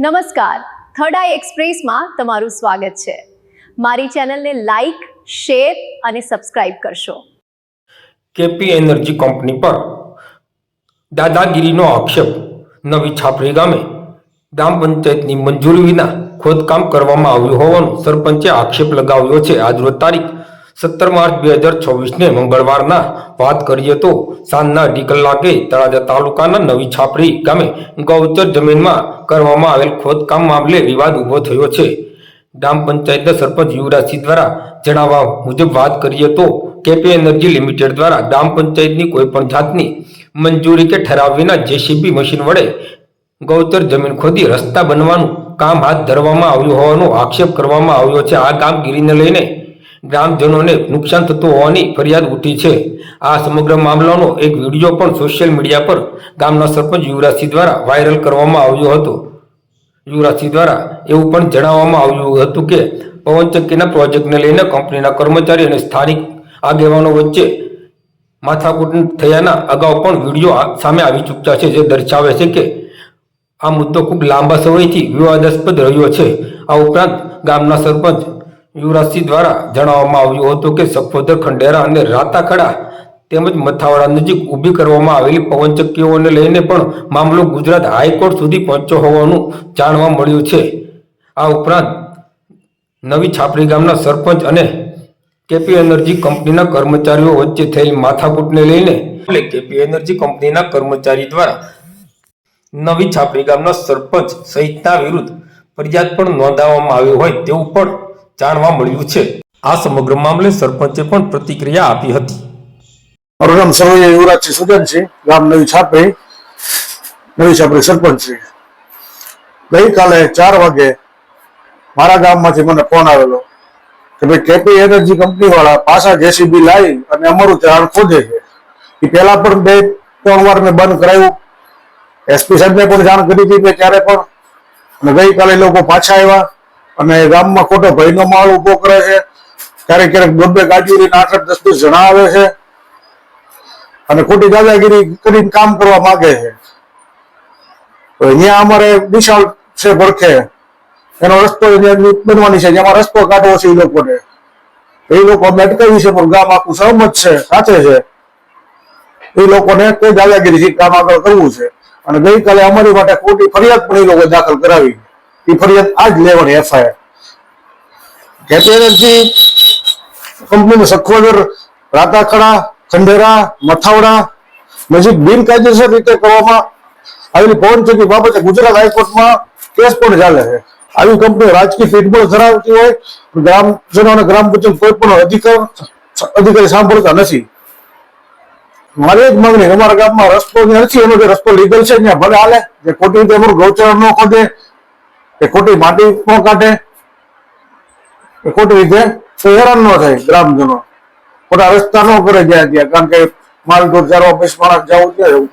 નમસ્કાર, થર્ડ આઈ એક્સપ્રેસમાં તમારું સ્વાગત છે। મારી ચેનલને લાઈક, શેર અને સબસ્ક્રાઇબ કરશો। કેપી એનર્જી કંપની પર દાદાગીરીનો આક્ષેપ। નવી છાપરી ગામે ગ્રામ પંચાયતની મંજૂરી વિના ખોદકામ કરવામાં આવ્યું હોવાનું સરપંચે આક્ષેપ લગાવ્યો છે। આજરોજ તારીખ 17 માર્ચ 2024 મંગળવારના વાત કરીએ તો સાંજના 2 કલાકે તળાજા તાલુકાના નવી છાપરી ગામે ગૌચર જમીનમાં કરવામાં આવેલ ખોદકામ મામલે વિવાદ ઉભો થયો છે। ગ્રામ પંચાયતના સરપંચ યુવરાજસિંહ દ્વારા જણાવ્યા મુજબ વાત કરીએ તો કેપી એનર્જી લિમિટેડ દ્વારા ગ્રામ પંચાયતની કોઈપણ જાતની મંજૂરી કે ઠરાવ વિના જેસીબી મશીન વડે ગૌચર જમીન ખોદી રસ્તા બનવાનું કામ હાથ ધરવામાં આવ્યું હોવાનો આક્ષેપ કરવામાં આવ્યો છે। આ કામગીરીને લઈને ગ્રામજનોને નુકસાન થતું હોવાની ફરિયાદ ઉઠી છે। આ સમગ્ર મામલાનો એક વિડીયો પણ સોશિયલ મીડિયા પર ગામના સરપંચ યુવરાજસિંહ દ્વારા વાયરલ કરવામાં આવ્યો હતો। યુવરાજસિંહ દ્વારા એવું પણ જણાવવામાં આવ્યું હતું કે પવનચક્કીના પ્રોજેક્ટને લઈને કંપનીના કર્મચારી અને સ્થાનિક આગેવાનો વચ્ચે માથાકૂટ થયાના અગાઉ પણ વિડીયો સામે આવી ચૂક્યા છે, જે દર્શાવે છે કે આ મુદ્દો ખૂબ લાંબા સમયથી વિવાદાસ્પદ રહ્યો છે। આ ઉપરાંત ગામના સરપંચ યુવરાજસિંહ દ્વારા જણાવવામાં આવ્યું હતું કે સખોદર, ખંડેરા અને રાતાખડા તેમજ મથાવાડા નજીક ઊભી કરવામાં આવેલી પવનચક્કીઓને લઈને પણ મામલો ગુજરાત હાઈકોર્ટ સુધી પહોંચ્યો હોવાનું જાણવા મળ્યું છે। આ ઉપરાંત નવી છાપરી ગામના સરપંચ અને કેપી એનર્જી કંપનીના કર્મચારીઓ વચ્ચે થયેલ માથાકૂટને લઈને કેપી એનર્જી કંપનીના કર્મચારી દ્વારા નવી છાપરી ગામના સરપંચ સહિતના વિરુદ્ધ ફરિયાદ પણ નોંધાવવામાં આવી હોય તેવું પણ જાણવા મળ્યું છે। આ સમગ્ર મામલે સરપંચે પણ પ્રતિક્રિયા આપી હતી। મારું નામ સર્વૈયા યુવરાજસિંહ સુજન છે, ગામ નવી છાપરી સરપંચ છે। ગઈકાલે 4 વાગે મારા ગામમાંથી મને ફોન આવેલો કે ભાઈ કેપી એનર્જી કંપની વાળા પાછા જેસીબી લાવી અને અમારું ઝાડ ખોદે છે। એ પહેલા પણ 2-3 વાર મેં બંધ કરાવ્યું, એસપી સાહેબને પણ જાણ કરી હતી મેં ત્યારે પણ, અને ગઈકાલે લોકો પાછા આવ્યા અને ગામમાં ખોટો ભયનો માહોલ ઉભો કરે છે। ક્યારેક ક્યારેક 2-2 ગાડીઓ લઈને 8-10 જણા આવે છે અને ખોટી દાદાગીરી કરીને કામ કરવા માંગે છે। તો અહીંયા અમારે વિશાળ છે ભડખે, એનો રસ્તો બનવાની છે, જેમાં રસ્તો કાઢવો છે એ લોકોને, એ લોકો અમે અટકાવી છે, પણ ગામ આખું સહમત છે, સાથે છે। એ લોકોને કોઈ દાદાગીરીથી કામ આગળ કરવું છે અને ગઈકાલે અમારી માટે ખોટી ફરિયાદ પણ એ લોકો દાખલ કરાવી। એ ફરિયાદ આજ લેવાની એફઆઈઆર। કેપી એનર્જી કંપનીનું સખોદર, રાતાખડા, ખંડેરા, મથાવડા નજીક બિનકાયદેસર રીતે કરવામાં આવેલી પવનચક્કી બાબતે ગુજરાત હાઈકોર્ટમાં કેસ પણ ચાલે છે। આવી કંપનીઓ રાજકીય પીઠબળ ધરાવતી હોય, ગ્રામજનો અને ગ્રામ પંચાયત કોઈ પણ અધિકારી સાંભળતા નથી। મારી એક માંગણી, અમારા ગામમાં રસ્તો નથી, એનો જે રસ્તો લીગલ છે ત્યાં ભલે હાલે, જે ખોટી રીતે અમારું ગૌચર ન ખોદે, એ ખોટી માટી ન કાઢે, એ ખોટી રીતે હેરાન ન થાય ગ્રામજનો, ખોટા રસ્તા ન કરે જ્યાં ત્યાં, કારણ કે માલ ઢોર ચારવા 20 માણસ જવું ત્યાં